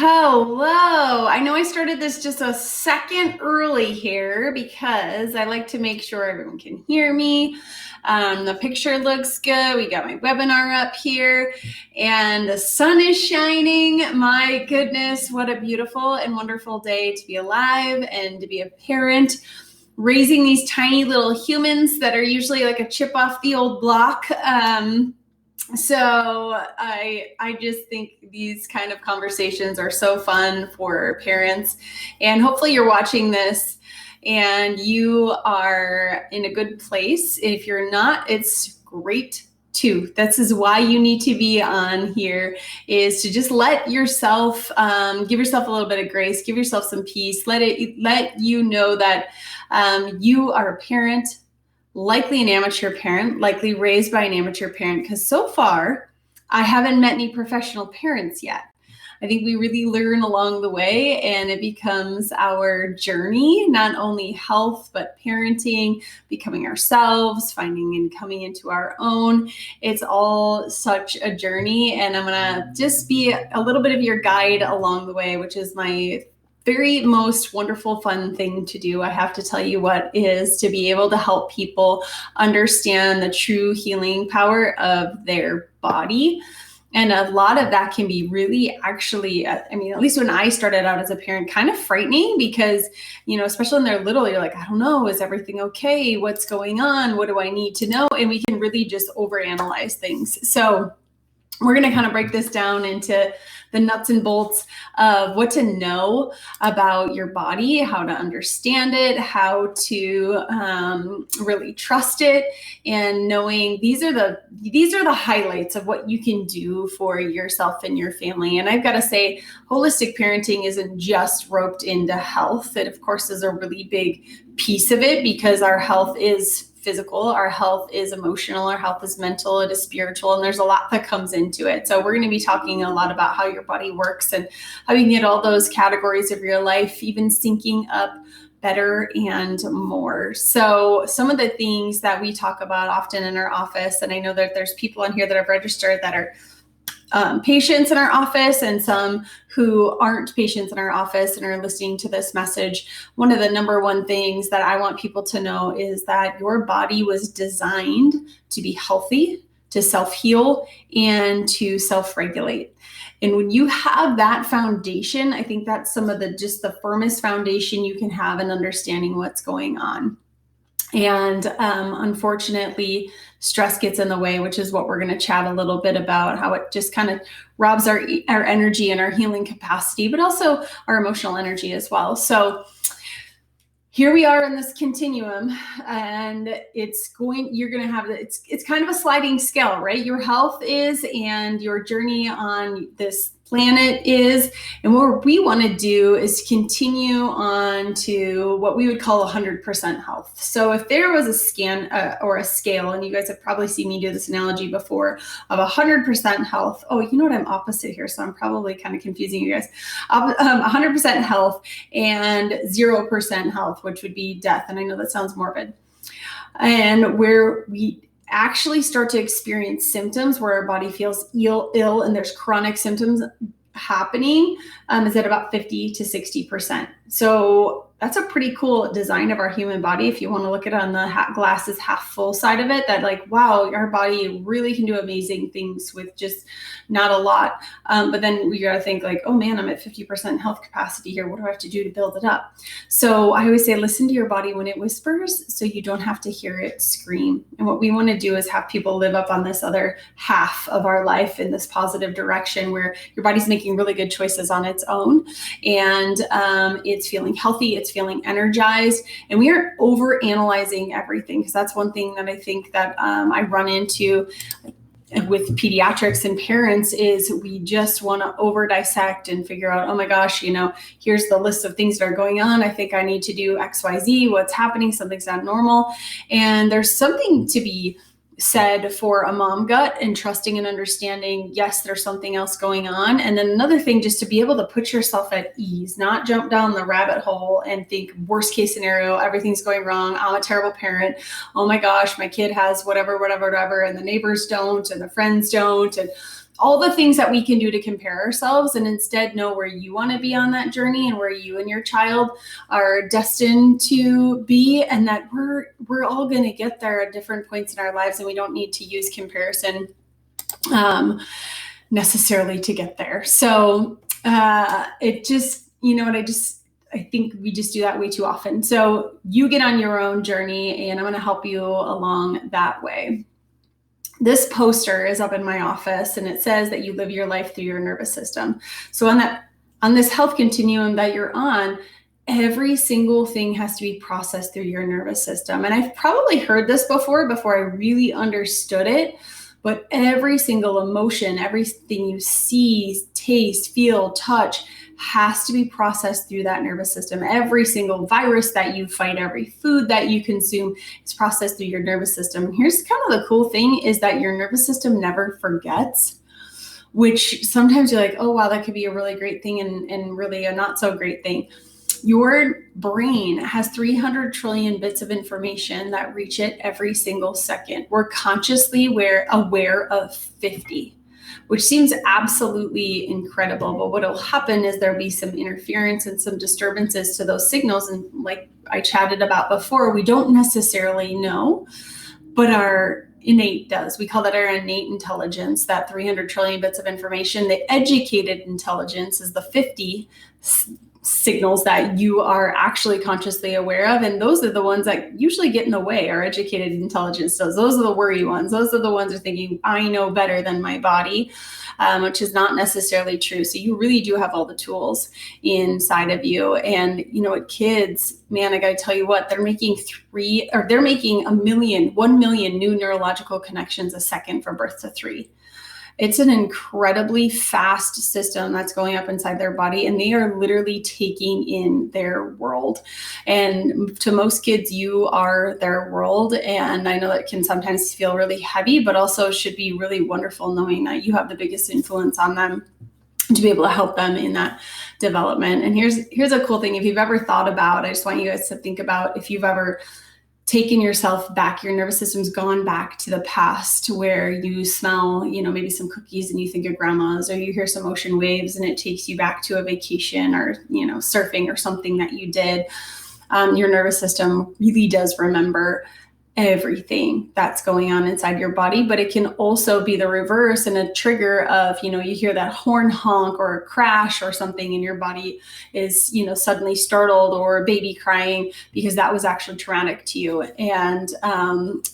Hello. I know I started this just a second early here because I like to make sure everyone can hear me. The picture looks good. We got my webinar up here and the sun is shining. My goodness, what a beautiful and wonderful day to be alive and to be a parent, raising these tiny little humans that are usually like a chip off the old block. So I just think these kind of conversations are so fun for parents, and hopefully you're watching this and you are in a good place. If you're not, it's great too. This is why you need to be on here, is to just let yourself, give yourself a little bit of grace, give yourself some peace, let you know that you are a parent, likely an amateur parent, likely raised by an amateur parent, because so far I haven't met any professional parents yet. I think we really learn along the way, and it becomes our journey, not only health, but parenting, becoming ourselves, finding and coming into our own. It's all such a journey, and I'm gonna just be a little bit of your guide along the way, which is my very most wonderful, fun thing to do. I have to tell you what is to be able to help people understand the true healing power of their body. And a lot of that can be really actually, at least when I started out as a parent, kind of frightening because, especially when they're little, you're like, I don't know, is everything okay? What's going on? What do I need to know? And we can really just overanalyze things. So we're going to kind of break this down into the nuts and bolts of what to know about your body, how to understand it, how to really trust it, and knowing these are the highlights of what you can do for yourself and your family. And I've got to say, holistic parenting isn't just roped into health. It, of course, is a really big piece of it because our health is physical, our health is emotional, our health is mental, it is spiritual, and there's a lot that comes into it. So we're going to be talking a lot about how your body works and how you can get all those categories of your life even syncing up better and more. So some of the things that we talk about often in our office, and I know that there's people on here that have registered that are patients in our office and some who aren't patients in our office and are listening to this message. One of the number one things that I want people to know is that your body was designed to be healthy, to self-heal, and to self-regulate. And when you have that foundation, I think that's some of the firmest foundation you can have in understanding what's going on. And unfortunately, stress gets in the way, which is what we're going to chat a little bit about, how it just kind of robs our energy and our healing capacity, but also our emotional energy as well. So here we are in this continuum, and you're going to have it's kind of a sliding scale, right? Your health is, and your journey on this planet is, and what we want to do is continue on to what we would call 100% health. So if there was a scan or a scale, and you guys have probably seen me do this analogy before, of 100% health. Oh, you know what? I'm opposite here, so I'm probably kind of confusing you guys. 100% health and 0% health, which would be death. And I know that sounds morbid. And where we actually start to experience symptoms where our body feels ill and there's chronic symptoms happening is at about 50 to 60%. So that's a pretty cool design of our human body. If you want to look at it on the glass is half full side of it, that like, wow, our body really can do amazing things with just not a lot. But then we got to think like, oh man, I'm at 50% health capacity here. What do I have to do to build it up? So I always say, listen to your body when it whispers so you don't have to hear it scream. And what we want to do is have people live up on this other half of our life in this positive direction where your body's making really good choices on its own. And it's feeling healthy, it's feeling energized, and we aren't over analyzing everything, because that's one thing that I think that I run into with pediatrics and parents is we just want to over dissect and figure out, oh my gosh, here's the list of things that are going on. I think I need to do XYZ. What's happening? Something's not normal. And there's something to be said for a mom gut and trusting and understanding, yes, there's something else going on. And then another thing, just to be able to put yourself at ease, not jump down the rabbit hole and think worst case scenario, everything's going wrong. I'm a terrible parent. Oh my gosh, my kid has whatever, and the neighbors don't, and the friends don't, and all the things that we can do to compare ourselves, and instead know where you want to be on that journey and where you and your child are destined to be, and that we're all going to get there at different points in our lives, and we don't need to use comparison necessarily to get there. So it just, you know what, I think we just do that way too often. So you get on your own journey, and I'm going to help you along that way. This poster is up in my office, and it says that you live your life through your nervous system. So on this health continuum that you're on, every single thing has to be processed through your nervous system. And I've probably heard this before I really understood it, but every single emotion, everything you see, taste, feel, touch, has to be processed through that nervous system. Every single virus that you fight, every food that you consume is processed through your nervous system. And here's kind of the cool thing, is that your nervous system never forgets, which sometimes you're like, oh, wow, that could be a really great thing and really a not so great thing. Your brain has 300 trillion bits of information that reach it every single second. We're consciously aware of 50. Which seems absolutely incredible. But what will happen is there'll be some interference and some disturbances to those signals. And like I chatted about before, we don't necessarily know, but our innate does. We call that our innate intelligence, that 300 trillion bits of information. The educated intelligence is the 50 signals that you are actually consciously aware of. And those are the ones that usually get in the way. Our educated intelligence does. Those are the worry ones. Those are the ones that are thinking, I know better than my body, which is not necessarily true. So you really do have all the tools inside of you. And you know what, kids, man, I got to tell you what, they're making 1 million new neurological connections a second from birth to 3. It's an incredibly fast system that's going up inside their body, and they are literally taking in their world. And to most kids, you are their world. And I know that can sometimes feel really heavy, but also should be really wonderful knowing that you have the biggest influence on them to be able to help them in that development. And here's a cool thing. If you've ever thought about, I just want you guys to think about if you've ever taken yourself back, your nervous system's gone back to the past where you smell, maybe some cookies and you think of grandma's, or you hear some ocean waves and it takes you back to a vacation or, surfing or something that you did. Your nervous system really does remember everything that's going on inside your body, but it can also be the reverse and a trigger of, you hear that horn honk or a crash or something and your body is, suddenly startled, or a baby crying because that was actually traumatic to you. And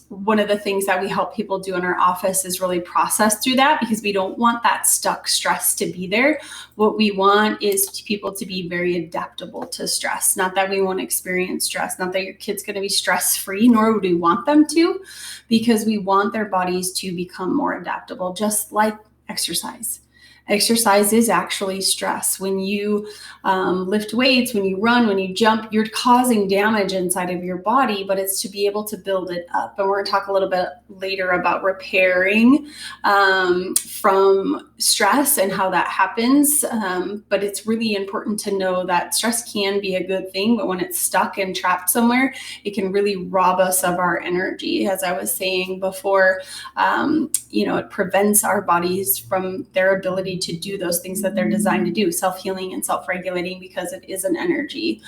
one of the things that we help people do in our office is really process through that, because we don't want that stuck stress to be there. What we want is people to be very adaptable to stress. Not that we won't experience stress, not that your kid's going to be stress-free, nor would we want them to, because we want their bodies to become more adaptable, just like exercise. Exercise is actually stress. When you lift weights, when you run, when you jump, you're causing damage inside of your body, but it's to be able to build it up. And we're going to talk a little bit later about repairing from stress and how that happens. But it's really important to know that stress can be a good thing, but when it's stuck and trapped somewhere, it can really rob us of our energy. As I was saying before, it prevents our bodies from their ability to do those things that they're designed to do, self-healing and self-regulating, because it is an energy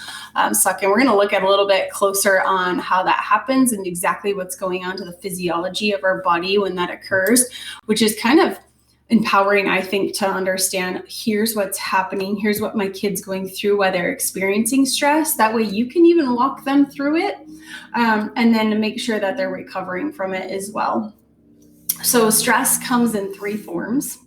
suck. And we're going to look at a little bit closer on how that happens and exactly what's going on to the physiology of our body when that occurs, which is kind of empowering, I think, to understand, here's what's happening. Here's what my kid's going through while they're experiencing stress. That way you can even walk them through it, and then to make sure that they're recovering from it as well. So stress comes in 3 forms: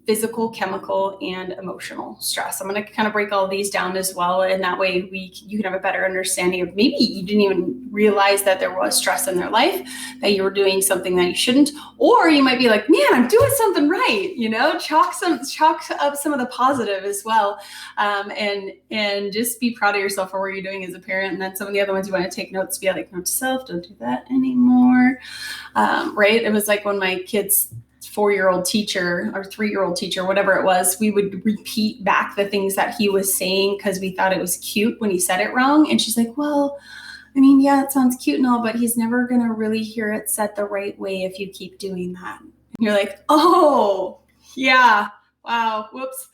physical, chemical, and emotional stress. I'm going to kind of break all these down as well. And that way you can have a better understanding of, maybe you didn't even realize that there was stress in their life, that you were doing something that you shouldn't, or you might be like, man, I'm doing something right. Chalk up some of the positive as well. And just be proud of yourself for what you're doing as a parent. And then some of the other ones you want to take notes, be like, note to self, don't do that anymore. Right. It was like when my kids 4-year-old teacher or 3-year-old teacher, whatever it was, we would repeat back the things that he was saying because we thought it was cute when he said it wrong. And she's like, well, I mean, yeah, it sounds cute and all, but he's never going to really hear it said the right way if you keep doing that. And you're like, oh, Yeah. Wow. Whoops.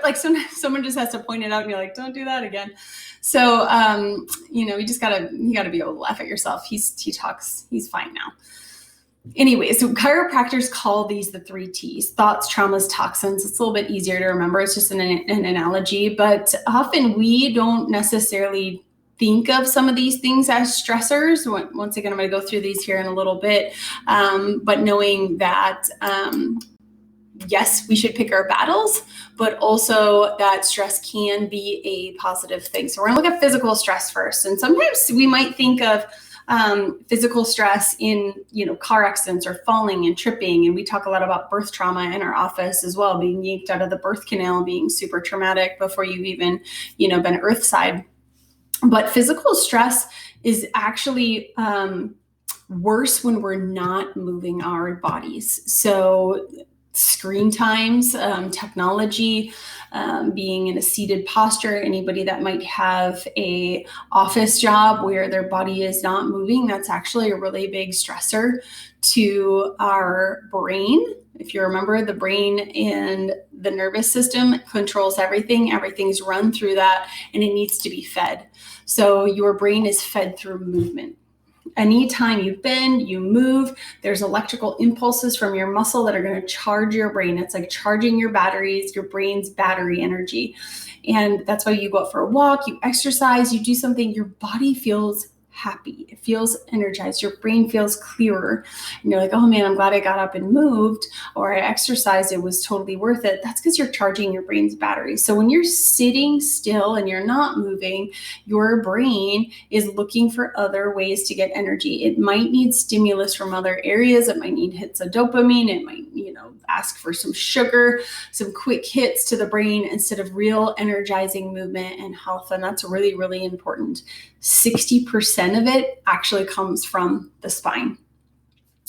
Like sometimes someone just has to point it out and you're like, don't do that again. So, you gotta be able to laugh at yourself. He's fine now. Anyway, so chiropractors call these the 3 T's: thoughts, traumas, toxins. It's a little bit easier to remember. It's just an analogy, but often we don't necessarily think of some of these things as stressors. Once again, I'm going to go through these here in a little bit, but knowing that, yes, we should pick our battles, but also that stress can be a positive thing. So we're going to look at physical stress first. And sometimes we might think of physical stress in, car accidents or falling and tripping. And we talk a lot about birth trauma in our office as well, being yanked out of the birth canal, being super traumatic before you've even, been earthside. But physical stress is actually worse when we're not moving our bodies. So screen times, technology, being in a seated posture, anybody that might have a office job where their body is not moving, that's actually a really big stressor to our brain. If you remember, the brain and the nervous system controls everything. Everything's run through that, and it needs to be fed. So your brain is fed through movement. Anytime you bend, you move, there's electrical impulses from your muscle that are going to charge your brain. It's like charging your batteries, your brain's battery energy. And that's why you go out for a walk, you exercise, you do something, your body feels happy. It feels energized. Your brain feels clearer. And you're like, oh man, I'm glad I got up and moved, or I exercised. It was totally worth it. That's because you're charging your brain's battery. So when you're sitting still and you're not moving, your brain is looking for other ways to get energy. It might need stimulus from other areas. It might need hits of dopamine. It might, ask for some sugar, some quick hits to the brain instead of real energizing movement and health. And that's really, really important. 60% of it actually comes from the spine.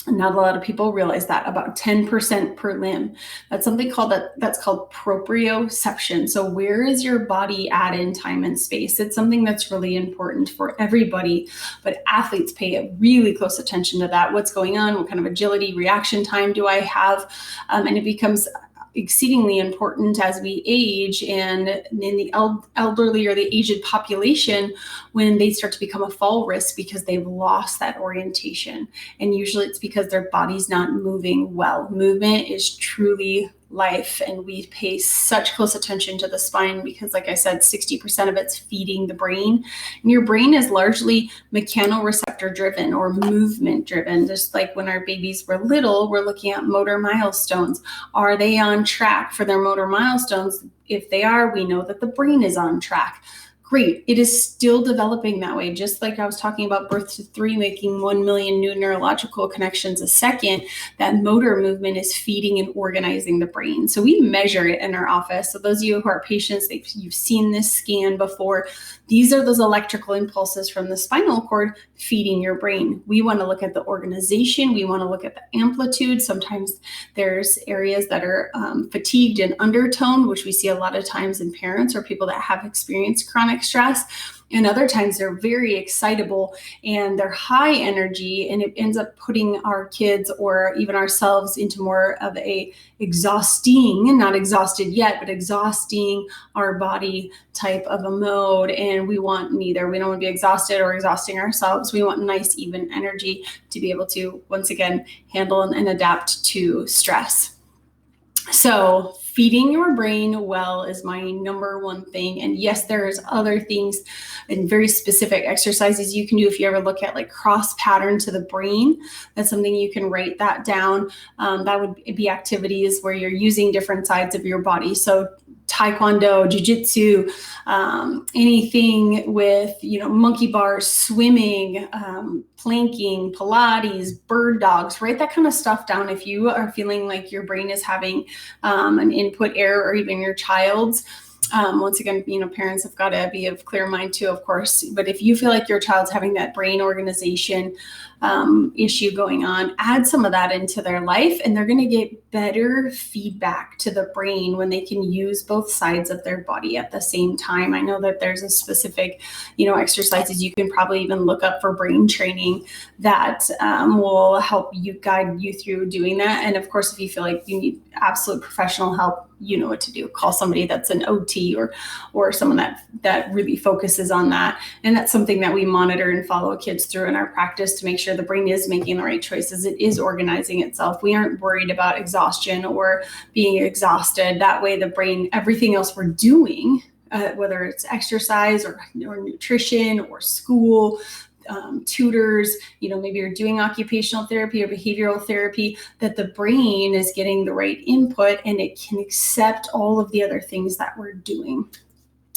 Not a lot of people realize that. About 10% per limb. That's something that's called proprioception. So where is your body at in time and space? It's something that's really important for everybody, but athletes pay a really close attention to that. What's going on? What kind of agility, reaction time do I have? And it becomes exceedingly important as we age, and in the elderly or the aged population, when they start to become a fall risk because they've lost that orientation. And usually it's because their body's not moving well. Movement is truly life, and we pay such close attention to the spine because, like I said, 60% of it's feeding the brain. And your brain is largely mechanoreceptor driven or movement driven. Just like when our babies were little, we're looking at motor milestones. Are they on track for their motor milestones? If they are, we know that the brain is on track. Great. It is still developing that way. Just like I was talking about birth to 3 making 1 million new neurological connections a second, that motor movement is feeding and organizing the brain. So we measure it in our office. So those of you who are patients, you've seen this scan before. These are those electrical impulses from the spinal cord feeding your brain. We want to look at the organization. We want to look at the amplitude. Sometimes there's areas that are fatigued and undertoned, which we see a lot of times in parents or people that have experienced chronic stress. And other times they're very excitable and they're high energy, and it ends up putting our kids or even ourselves into more of a exhausting, not exhausted yet, but exhausting our body type of a mode. And we want neither. We don't want to be exhausted or exhausting ourselves. We want nice, even energy to be able to, once again, handle and adapt to stress. So feeding your brain well is my number one thing. And yes, there's other things and very specific exercises you can do. If you ever look at like cross pattern to the brain, that's something you can write that down. That would be activities where you're using different sides of your body. So taekwondo, jiu-jitsu, anything with, monkey bars, swimming, planking, Pilates, bird dogs, write that kind of stuff down. If you are feeling like your brain is having an input error, or even your child's, once again, parents have got to be of clear mind too, of course. But if you feel like your child's having that brain organization issue going on, add some of that into their life, and they're going to get better feedback to the brain when they can use both sides of their body at the same time. I know that there's a specific, exercises you can probably even look up for brain training that will help guide you through doing that. And of course, if you feel like you need absolute professional help, you know what to do. Call somebody that's an OT or someone that really focuses on that. And that's something that we monitor and follow kids through in our practice to make sure the brain is making the right choices. It is organizing itself. We aren't worried about exhaustion or being exhausted. That way the brain, everything else we're doing, whether it's exercise or nutrition or school, tutors, maybe you're doing occupational therapy or behavioral therapy, that the brain is getting the right input and it can accept all of the other things that we're doing.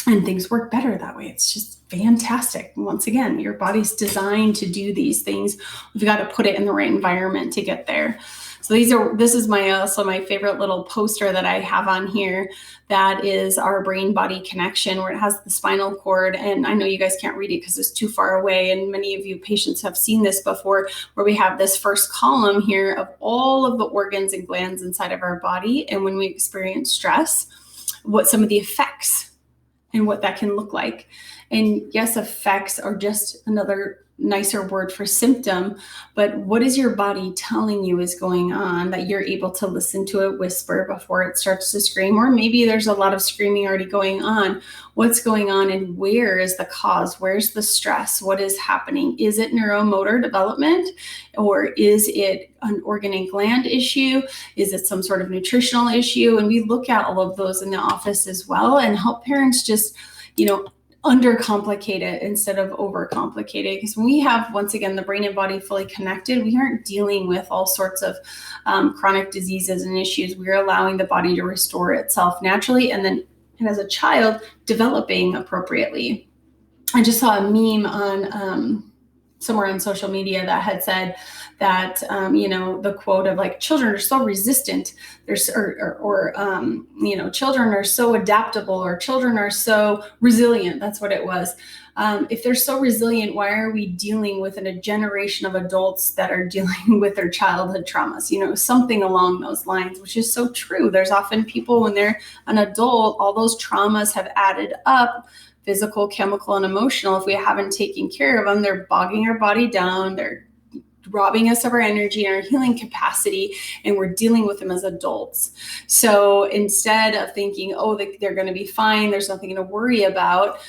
And things work better that way. It's just fantastic. Once again, your body's designed to do these things. We've got to put it in the right environment to get there. So this is my favorite little poster that I have on here. That is our brain body connection, where it has the spinal cord. And I know you guys can't read it because it's too far away. And many of you patients have seen this before, where we have this first column here of all of the organs and glands inside of our body. And when we experience stress, what some of the effects and what that can look like. And yes, effects are just another nicer word for symptom, but what is your body telling you is going on that you're able to listen to it whisper before it starts to scream? Or maybe there's a lot of screaming already going on. What's going on and where is the cause? Where's the stress? What is happening? Is it neuromotor development, or is it an organ and gland issue? Is it some sort of nutritional issue? And we look at all of those in the office as well and help parents just, undercomplicate it instead of overcomplicate it. Because when we have, once again, the brain and body fully connected, we aren't dealing with all sorts of chronic diseases and issues. We're allowing the body to restore itself naturally, and as a child, developing appropriately. I just saw a meme on somewhere on social media that had said that, the quote of like, children are so resistant, children are so adaptable, or children are so resilient. That's what it was. If they're so resilient, why are we dealing with a generation of adults that are dealing with their childhood traumas? Something along those lines, which is so true. There's often people when they're an adult, all those traumas have added up, physical, chemical, and emotional. If we haven't taken care of them, they're bogging our body down. They're robbing us of our energy and our healing capacity, and we're dealing with them as adults. So instead of thinking, they're going to be fine, there's nothing to worry about,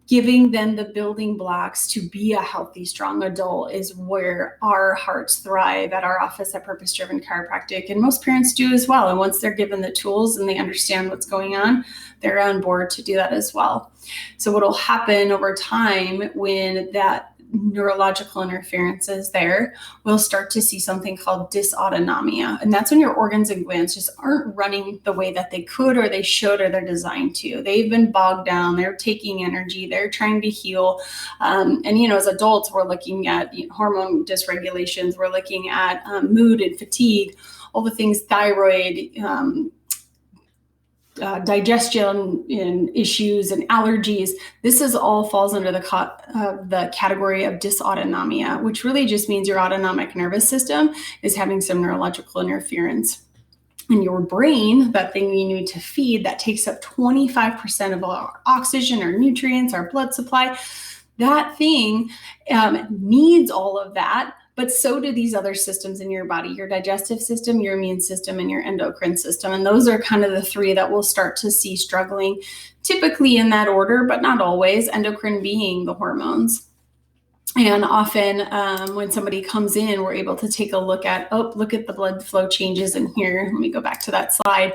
giving them the building blocks to be a healthy, strong adult is where our hearts thrive at our office at Purpose Driven Chiropractic. And most parents do as well. And once they're given the tools and they understand what's going on, they're on board to do that as well. So what will happen over time when that neurological interference is there, we'll start to see something called dysautonomia. And that's when your organs and glands just aren't running the way that they could or they should or they're designed to. They've been bogged down. They're taking energy. They're trying to heal. As adults, we're looking at hormone dysregulations. We're looking at mood and fatigue, all the things, thyroid, digestion issues and allergies. This is all falls under the category of dysautonomia, which really just means your autonomic nervous system is having some neurological interference. And your brain, that thing we need to feed, that takes up 25% of our oxygen, our nutrients, our blood supply, that thing needs all of that. But so do these other systems in your body, your digestive system, your immune system, and your endocrine system. And those are kind of the three that we'll start to see struggling, typically in that order, but not always, endocrine being the hormones. And often when somebody comes in, we're able to take a look at the blood flow changes in here. Let me go back to that slide.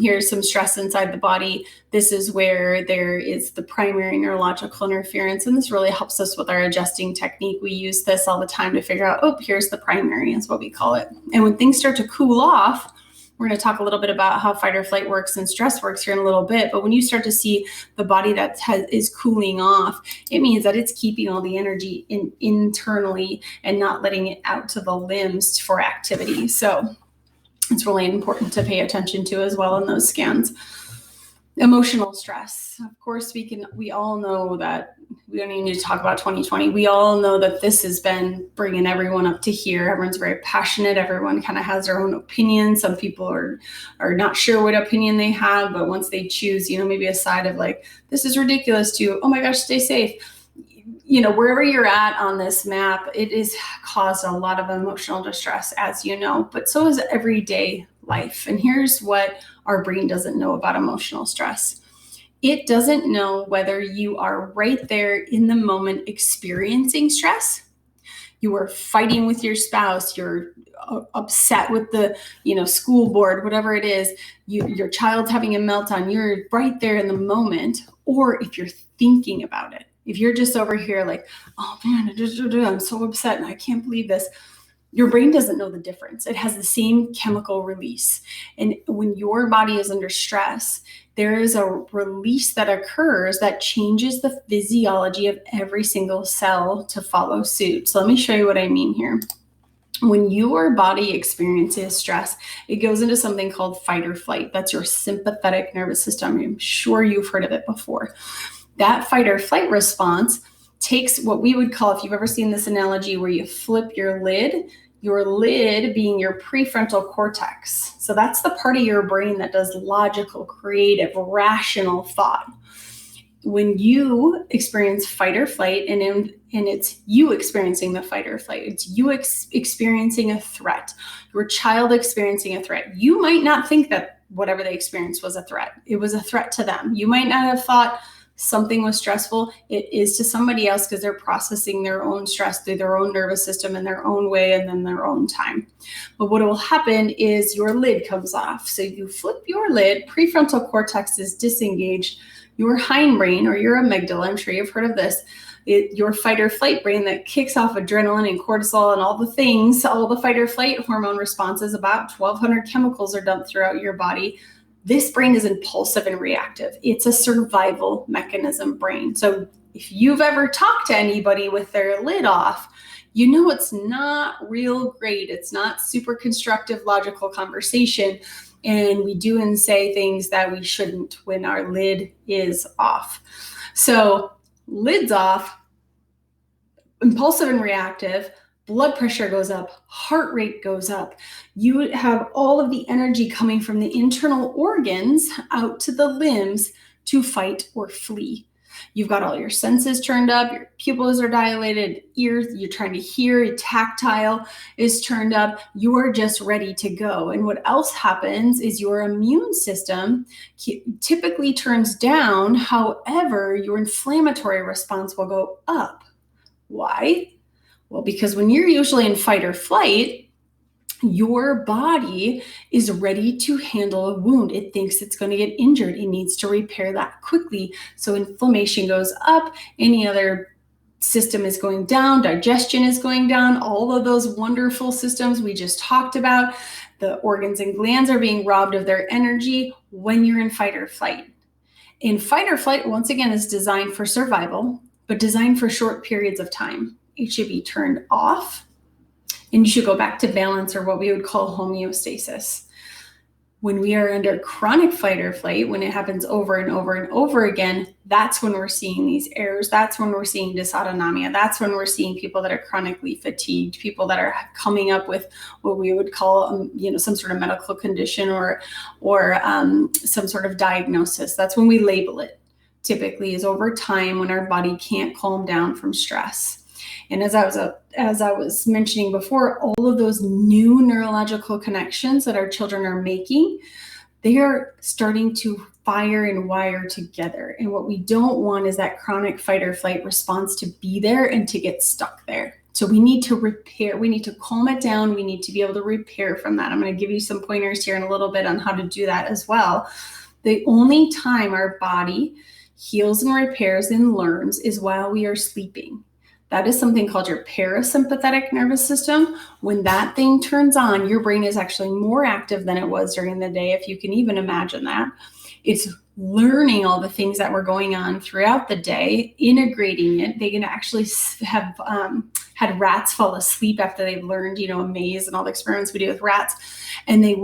Here's some stress inside the body. This is where there is the primary neurological interference, and this really helps us with our adjusting technique. We use this all the time to figure out, here's the primary, is what we call it. And when things start to cool off, we're going to talk a little bit about how fight or flight works and stress works here in a little bit. But when you start to see the body that is cooling off, it means that it's keeping all the energy internally and not letting it out to the limbs for activity. So it's really important to pay attention to as well in those scans. Emotional stress. Of course, we all know that we don't even need to talk about 2020. We all know that this has been bringing everyone up to here. Everyone's very passionate. Everyone kind of has their own opinion. Some people are not sure what opinion they have, but once they choose, maybe a side of like, this is ridiculous, to, oh my gosh, stay safe. Wherever you're at on this map, it has caused a lot of emotional distress, as you know, but so is everyday life. And here's what our brain doesn't know about emotional stress. It doesn't know whether you are right there in the moment experiencing stress. You are fighting with your spouse, you're upset with the school board, whatever it is, your child's having a meltdown, you're right there in the moment. Or if you're thinking about it, if you're just over here like, oh man, I'm so upset and I can't believe this, your brain doesn't know the difference. It has the same chemical release. And when your body is under stress, there is a release that occurs that changes the physiology of every single cell to follow suit. So let me show you what I mean here. When your body experiences stress, it goes into something called fight or flight. That's your sympathetic nervous system. I'm sure you've heard of it before. That fight or flight response takes what we would call, if you've ever seen this analogy where you flip your lid being your prefrontal cortex. So that's the part of your brain that does logical, creative, rational thought. When you experience fight or flight, and it's you experiencing the fight or flight, it's you experiencing a threat, your child experiencing a threat. You might not think that whatever they experienced was a threat. It was a threat to them. You might not have thought something was stressful. It is to somebody else because they're processing their own stress through their own nervous system in their own way and in their own time. But what will happen is your lid comes off. So you flip your lid, prefrontal cortex is disengaged. Your hindbrain, or your amygdala, I'm sure you've heard of this, your fight or flight brain that kicks off adrenaline and cortisol and all the things, all the fight or flight hormone responses, about 1,200 chemicals are dumped throughout your body. This brain is impulsive and reactive. It's a survival mechanism brain. So if you've ever talked to anybody with their lid off, you know it's not real great. It's not super constructive, logical conversation. And we do and say things that we shouldn't when our lid is off. So lid's off, impulsive and reactive, blood pressure goes up, heart rate goes up. You have all of the energy coming from the internal organs out to the limbs to fight or flee. You've got all your senses turned up, your pupils are dilated, ears, you're trying to hear, your tactile is turned up, you are just ready to go. And what else happens is your immune system typically turns down. However, your inflammatory response will go up. Why? Well, because when you're usually in fight or flight, your body is ready to handle a wound. It thinks it's going to get injured. It needs to repair that quickly. So inflammation goes up. Any other system is going down. Digestion is going down. All of those wonderful systems we just talked about. The organs and glands are being robbed of their energy when you're in fight or flight. In fight or flight, once again, is designed for survival, but designed for short periods of time. It should be turned off. And you should go back to balance, or what we would call homeostasis. When we are under chronic fight or flight, when it happens over and over and over again, that's when we're seeing these errors. That's when we're seeing dysautonomia. That's when we're seeing people that are chronically fatigued, people that are coming up with what we would call, some sort of medical condition or some sort of diagnosis. That's when we label it. Typically, is over time when our body can't calm down from stress. And as I was mentioning before, all of those new neurological connections that our children are making, they are starting to fire and wire together. And what we don't want is that chronic fight or flight response to be there and to get stuck there. So we need to repair, we need to calm it down. We need to be able to repair from that. I'm going to give you some pointers here in a little bit on how to do that as well. The only time our body heals and repairs and learns is while we are sleeping. That is something called your parasympathetic nervous system. When that thing turns on, your brain is actually more active than it was during the day, if you can even imagine that. It's learning all the things that were going on throughout the day, integrating it. They can actually have had rats fall asleep after they've learned, a maze and all the experiments we do with rats. And they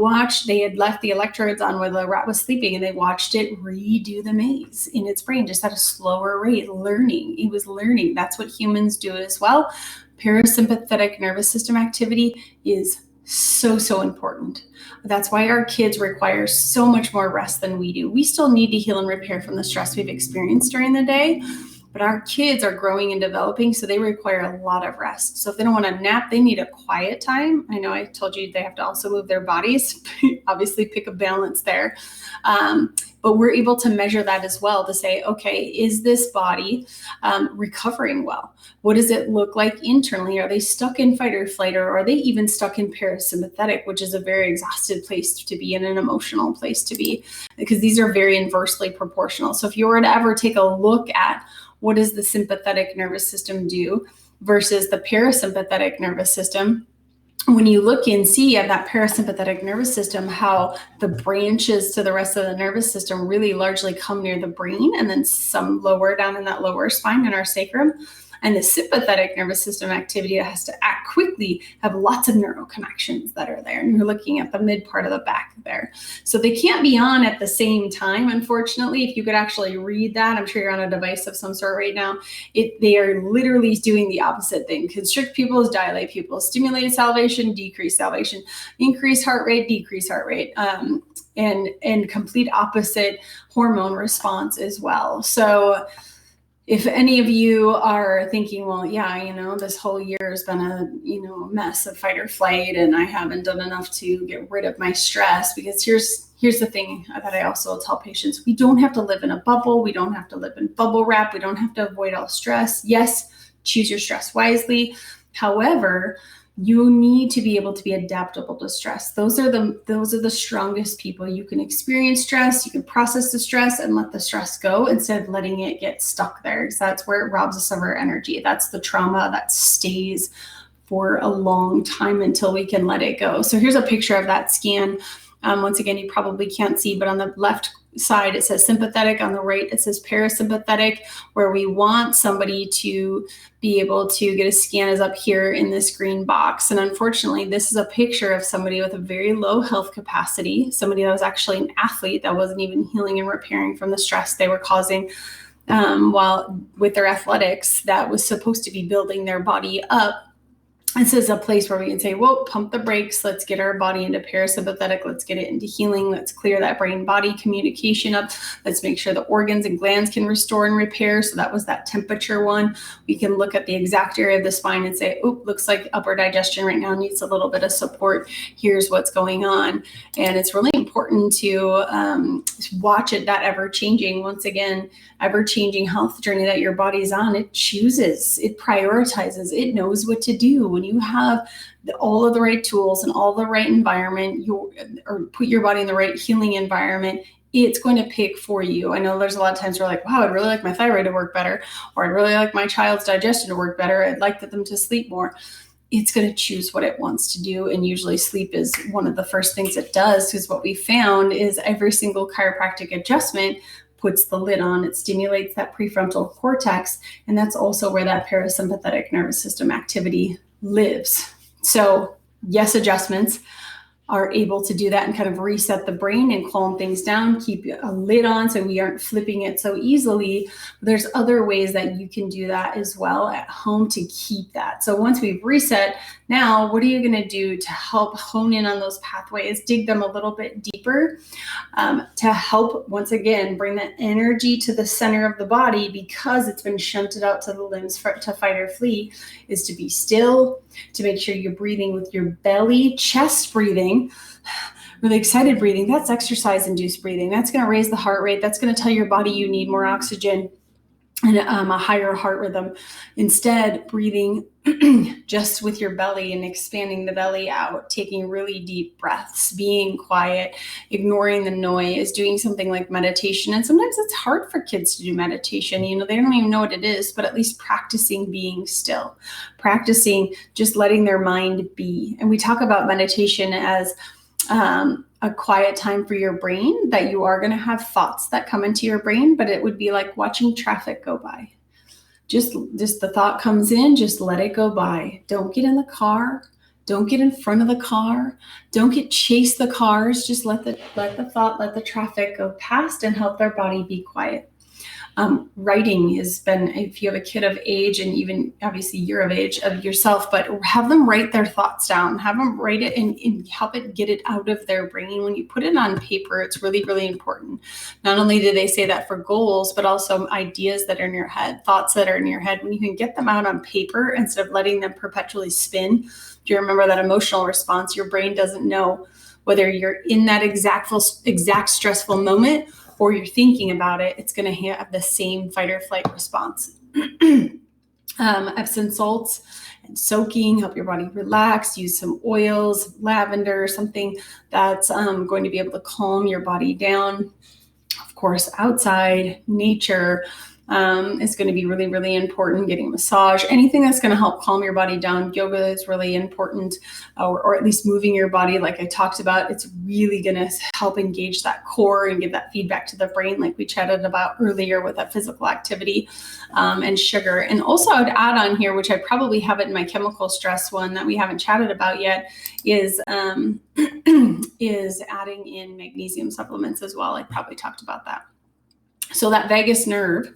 had left the electrodes on where the rat was sleeping, and they watched it redo the maze in its brain, just at a slower rate, learning. It was learning. That's what humans do as well. Parasympathetic nervous system activity is so important. That's why our kids require so much more rest than we do. We still need to heal and repair from the stress we've experienced during the day, but our kids are growing and developing, so they require a lot of rest. So if they don't want to nap, they need a quiet time. I know I told you they have to also move their bodies, obviously pick a balance there. But we're able to measure that as well to say, okay, is this body recovering well? What does it look like internally? Are they stuck in fight or flight, or are they even stuck in parasympathetic, which is a very exhausted place to be and an emotional place to be, because these are very inversely proportional. So if you were to ever take a look at what does the sympathetic nervous system do versus the parasympathetic nervous system, when you look and see at that parasympathetic nervous system, how the branches to the rest of the nervous system really largely come near the brain, and then some lower down in that lower spine in our sacrum. And the sympathetic nervous system activity has to act quickly, have lots of neural connections that are there. And you're looking at the mid part of the back there. So they can't be on at the same time, unfortunately. If you could actually read that, I'm sure you're on a device of some sort right now. They are literally doing the opposite thing. Constrict pupils, dilate pupils, stimulate salivation, decrease salivation, increase heart rate, decrease heart rate, and complete opposite hormone response as well. So if any of you are thinking, well, yeah, this whole year has been a mess of fight or flight, and I haven't done enough to get rid of my stress, because here's the thing that I also tell patients: we don't have to live in a bubble. We don't have to live in bubble wrap. We don't have to avoid all stress. Yes, choose your stress wisely. However, you need to be able to be adaptable to stress. Those are the strongest people. You can experience stress, you can process the stress and let the stress go instead of letting it get stuck there, because that's where it robs us of our energy. That's the trauma that stays for a long time until we can let it go. So here's a picture of that scan. Once again, you probably can't see, but on the left side it says sympathetic, on the right it says parasympathetic. Where we want somebody to be able to get a scan is up here in this green box. And unfortunately, this is a picture of somebody with a very low health capacity, somebody that was actually an athlete that wasn't even healing and repairing from the stress they were causing while with their athletics, that was supposed to be building their body up. This is a place where we can say, whoa, pump the brakes. Let's get our body into parasympathetic. Let's get it into healing. Let's clear that brain-body communication up. Let's make sure the organs and glands can restore and repair. So that was that temperature one. We can look at the exact area of the spine and say, oh, looks like upper digestion right now needs a little bit of support. Here's what's going on. And it's really important to watch it, that ever-changing, once again, ever-changing health journey that your body's on. It chooses, it prioritizes, it knows what to do. When you have all of the right tools and all the right environment, or put your body in the right healing environment, it's going to pick for you. I know there's a lot of times we're like, wow, I'd really like my thyroid to work better, or I'd really like my child's digestion to work better. I'd like them to sleep more. It's going to choose what it wants to do. And usually sleep is one of the first things it does, because what we found is every single chiropractic adjustment puts the lid on. It stimulates that prefrontal cortex. And that's also where that parasympathetic nervous system activity lives. So yes, adjustments are able to do that and kind of reset the brain and calm things down, keep a lid on so we aren't flipping it so easily. There's other ways that you can do that as well at home to keep that. So once we've reset, now what are you going to do to help hone in on those pathways, dig them a little bit deeper, to help, once again, bring that energy to the center of the body, because it's been shunted out to the limbs to fight or flee, is to be still, to make sure you're breathing with your belly, chest breathing, really excited breathing. That's exercise-induced breathing. That's going to raise the heart rate. That's going to tell your body you need more oxygen and a higher heart rhythm. Instead, breathing just with your belly and expanding the belly out, taking really deep breaths, being quiet, ignoring the noise, doing something like meditation. And sometimes it's hard for kids to do meditation. They don't even know what it is, but at least practicing being still, practicing just letting their mind be. And we talk about meditation as a quiet time for your brain, that you are going to have thoughts that come into your brain, but it would be like watching traffic go by. Just the thought comes in, just let it go by. Don't get in the car. Don't get in front of the car. Don't chase the cars. Just let the thought, let the traffic go past and help their body be quiet. Writing has been, if you have a kid of age, and even obviously you're of age of yourself, but have them write their thoughts down, have them write it and help it get it out of their brain. When you put it on paper, it's really, really important. Not only do they say that for goals, but also ideas that are in your head, thoughts that are in your head. When you can get them out on paper instead of letting them perpetually spin. Do you remember that emotional response? Your brain doesn't know whether you're in that exact stressful moment or you're thinking about it. It's going to have the same fight or flight response. Epsom salts and soaking help your body relax. Use some oils, lavender, something that's going to be able to calm your body down. Of course, outside nature is going to be really, really important. Getting a massage, anything that's going to help calm your body down. Yoga is really important, or at least moving your body like I talked about. It's really going to help engage that core and give that feedback to the brain like we chatted about earlier with that physical activity, and sugar. And also I would add on here, which I probably have it in my chemical stress one that we haven't chatted about yet, is is adding in magnesium supplements as well. I probably talked about that. So that vagus nerve,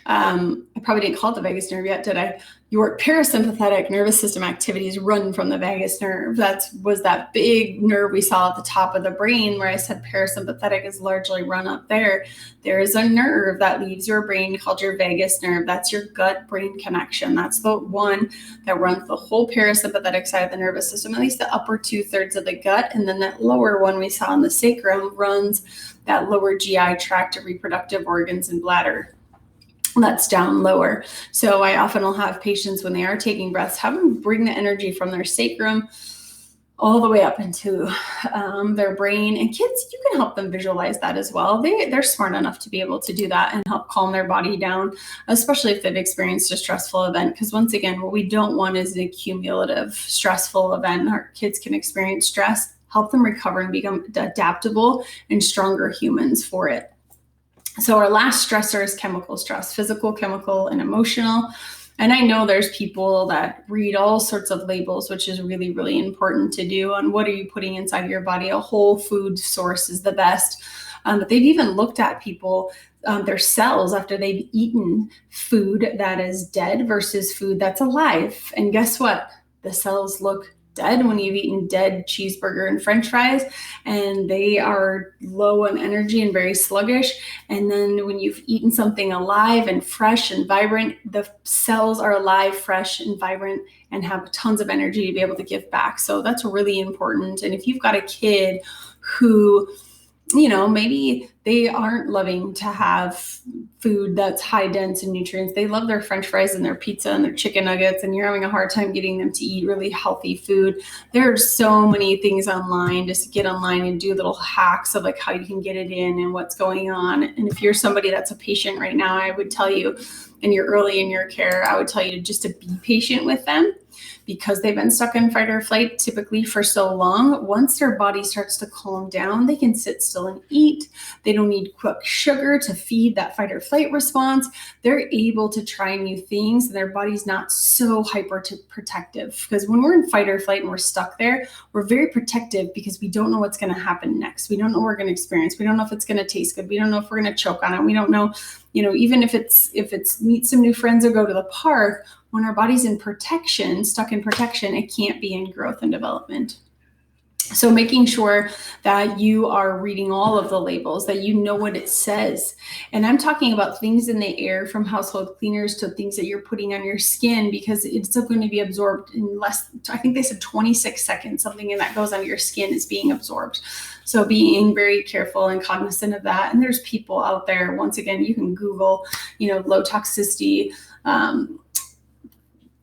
I probably didn't call it the vagus nerve yet, did I? Your parasympathetic nervous system activities run from the vagus nerve. That was that big nerve we saw at the top of the brain where I said parasympathetic is largely run up there. There is a nerve that leaves your brain called your vagus nerve. That's your gut-brain connection. That's the one that runs the whole parasympathetic side of the nervous system, at least the upper 2/3 of the gut. And then that lower one we saw in the sacrum runs that lower GI tract of reproductive organs and bladder. That's down lower. So I often will have patients when they are taking breaths, have them bring the energy from their sacrum all the way up into their brain. And kids, you can help them visualize that as well. They're smart enough to be able to do that and help calm their body down, especially if they've experienced a stressful event. Because once again, what we don't want is an cumulative stressful event. Our kids can experience stress, help them recover and become adaptable and stronger humans for it. So our last stressor is chemical stress, physical, chemical, and emotional. And I know there's people that read all sorts of labels, which is really, really important to do. On what are you putting inside your body? A whole food source is the best. But they've even looked at people, their cells after they've eaten food that is dead versus food that's alive. And guess what? The cells look dead when you've eaten dead cheeseburger and french fries, and they are low on energy and very sluggish. And then when you've eaten something alive and fresh and vibrant, the cells are alive, fresh and vibrant, and have tons of energy to be able to give back. So that's really important. And if you've got a kid who, you know, maybe they aren't loving to have food that's high dense in nutrients. They love their french fries and their pizza and their chicken nuggets, and you're having a hard time getting them to eat really healthy food. There are so many things online. Just get online and do little hacks of like how you can get it in and what's going on. And if you're somebody that's a patient right now, I would tell you, and you're early in your care, I would tell you to be patient with them, because they've been stuck in fight or flight typically for so long. Once their body starts to calm down, they can sit still and eat. They don't need quick sugar to feed that fight or flight response. They're able to try new things, and their body's not so hyper protective. Because when we're in fight or flight and we're stuck there, we're very protective because we don't know what's going to happen next. We don't know what we're going to experience. We don't know if it's going to taste good. We don't know if we're going to choke on it. We don't know, even if it's meet some new friends or go to the park. When our body's in protection, stuck in protection, it can't be in growth and development. So making sure that you are reading all of the labels, that you know what it says. And I'm talking about things in the air, from household cleaners to things that you're putting on your skin, because it's going to be absorbed in I think they said 26 seconds, something that goes on your skin is being absorbed. So being very careful and cognizant of that. And there's people out there, once again, you can Google, low toxicity,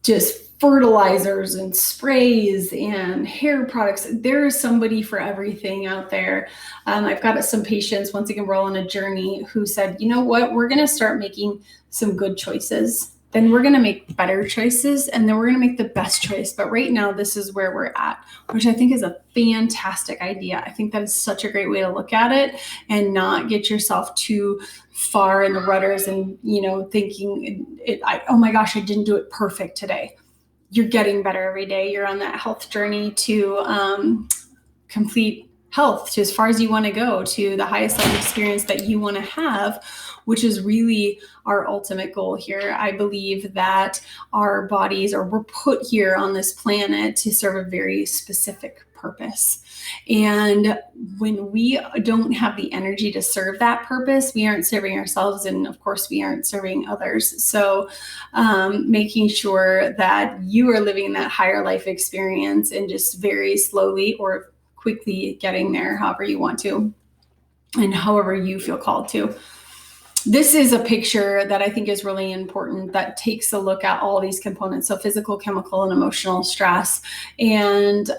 just fertilizers and sprays and hair products. There is somebody for everything out there. I've got some patients, once again, we're all on a journey, who said, you know what, we're going to start making some good choices. then we're going to make better choices, and then we're going to make the best choice. But right now, this is where we're at, which I think is a fantastic idea. I think that is such a great way to look at it and not get yourself too far in the rudders and, thinking, oh my gosh, I didn't do it perfect today. You're getting better every day. You're on that health journey to complete health, to as far as you want to go, to the highest life experience that you want to have, which is really our ultimate goal here. I believe that our bodies we're put here on this planet to serve a very specific purpose. And when we don't have the energy to serve that purpose, we aren't serving ourselves. And of course, we aren't serving others. So making sure that you are living that higher life experience and just very slowly or quickly getting there, however you want to, and however you feel called to. This is a picture that I think is really important that takes a look at all these components. So physical, chemical, and emotional stress. And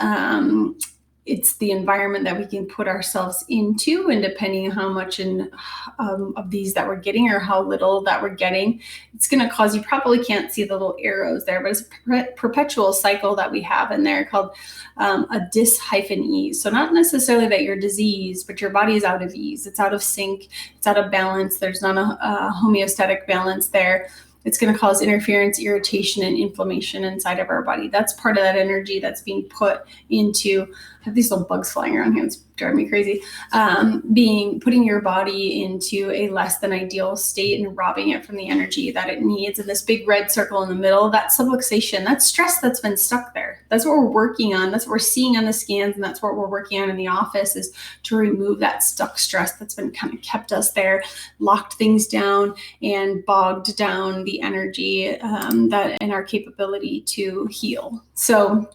it's the environment that we can put ourselves into, and depending on how much of these that we're getting or how little that we're getting, it's going to cause, you probably can't see the little arrows there, but it's a perpetual cycle that we have in there called a dis-ease. So not necessarily that you're diseased, but your body is out of ease. It's out of sync. It's out of balance. There's not a homeostatic balance there. It's going to cause interference, irritation, and inflammation inside of our body. That's part of that energy that's being put into, I have these little bugs flying around here. It's driving me crazy. Putting your body into a less than ideal state and robbing it from the energy that it needs. And this big red circle in the middle, that subluxation, that's stress that's been stuck there. That's what we're working on. That's what we're seeing on the scans. And that's what we're working on in the office, is to remove that stuck stress that's been kind of kept us there, locked things down, and bogged down the energy that and our capability to heal. So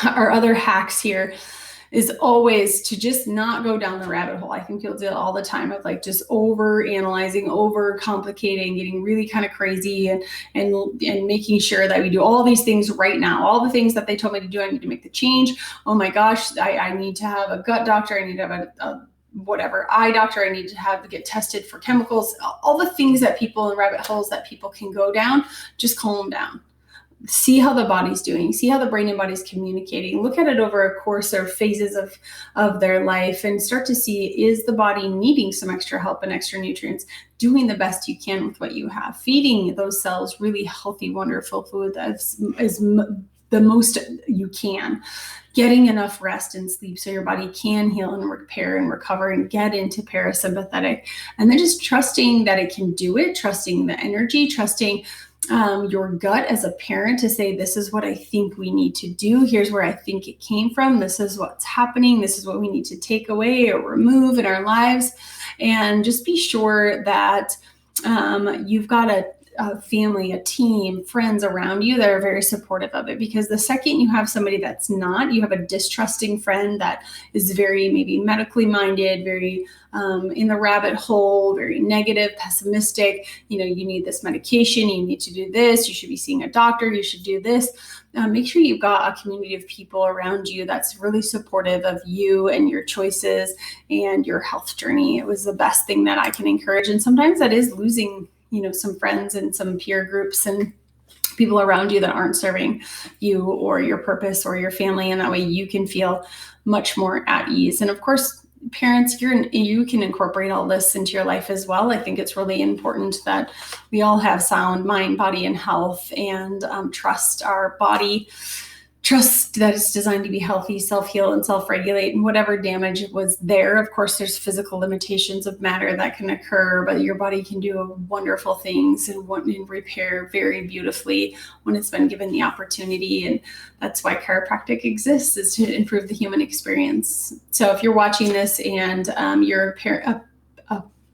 our other hacks here is always to just not go down the rabbit hole. I think you'll do it all the time of like just over analyzing, over complicating, getting really kind of crazy and making sure that we do all these things right now. All the things that they told me to do, I need to make the change. Oh my gosh, I need to have a gut doctor. I need to have a whatever eye doctor. I need to get tested for chemicals. All the things that people in rabbit holes that people can go down, just calm down. See how the body's doing, see how the brain and body's communicating, look at it over a course or phases of their life, and start to see, is the body needing some extra help and extra nutrients, doing the best you can with what you have, feeding those cells really healthy, wonderful food that's the most you can, getting enough rest and sleep so your body can heal and repair and recover and get into parasympathetic, and then just trusting that it can do it, trusting the energy, trusting your gut as a parent to say, this is what I think we need to do. Here's where I think it came from. This is what's happening. This is what we need to take away or remove in our lives. And just be sure that you've got a family, a team, friends around you that are very supportive of it. Because the second you have somebody that's not, you have a distrusting friend that is very maybe medically minded, very in the rabbit hole, very negative, pessimistic, you need this medication, you need to do this, you should be seeing a doctor, you should do this. Make sure you've got a community of people around you that's really supportive of you and your choices and your health journey. It was the best thing that I can encourage. And sometimes that is losing some friends and some peer groups and people around you that aren't serving you or your purpose or your family. And that way you can feel much more at ease. And of course, parents, you can incorporate all this into your life as well. I think it's really important that we all have sound mind, body, and health, and trust our body. Trust that it's designed to be healthy, self-heal, and self-regulate, and whatever damage was there. Of course, there's physical limitations of matter that can occur, but your body can do wonderful things and repair very beautifully when it's been given the opportunity. And that's why chiropractic exists, is to improve the human experience. So if you're watching this and you're a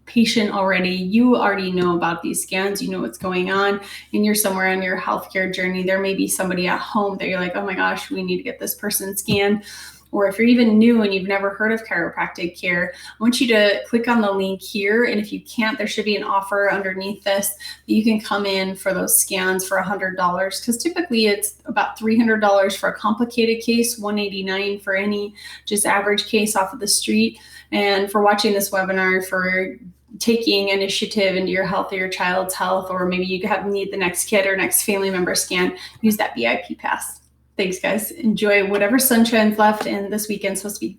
patient already, you already know about these scans, you know what's going on, and you're somewhere on your healthcare journey. There may be somebody at home that you're like, oh my gosh, we need to get this person scanned. Or if you're even new and you've never heard of chiropractic care, I want you to click on the link here. And if you can't, there should be an offer underneath this. You can come in for those scans for $100, because typically it's about $300 for a complicated case, $189 for any just average case off of the street. And for watching this webinar, for taking initiative into your health or your child's health, or maybe you need the next kid or next family member scan, use that VIP pass. Thanks, guys. Enjoy whatever sunshine's left, and this weekend's supposed to be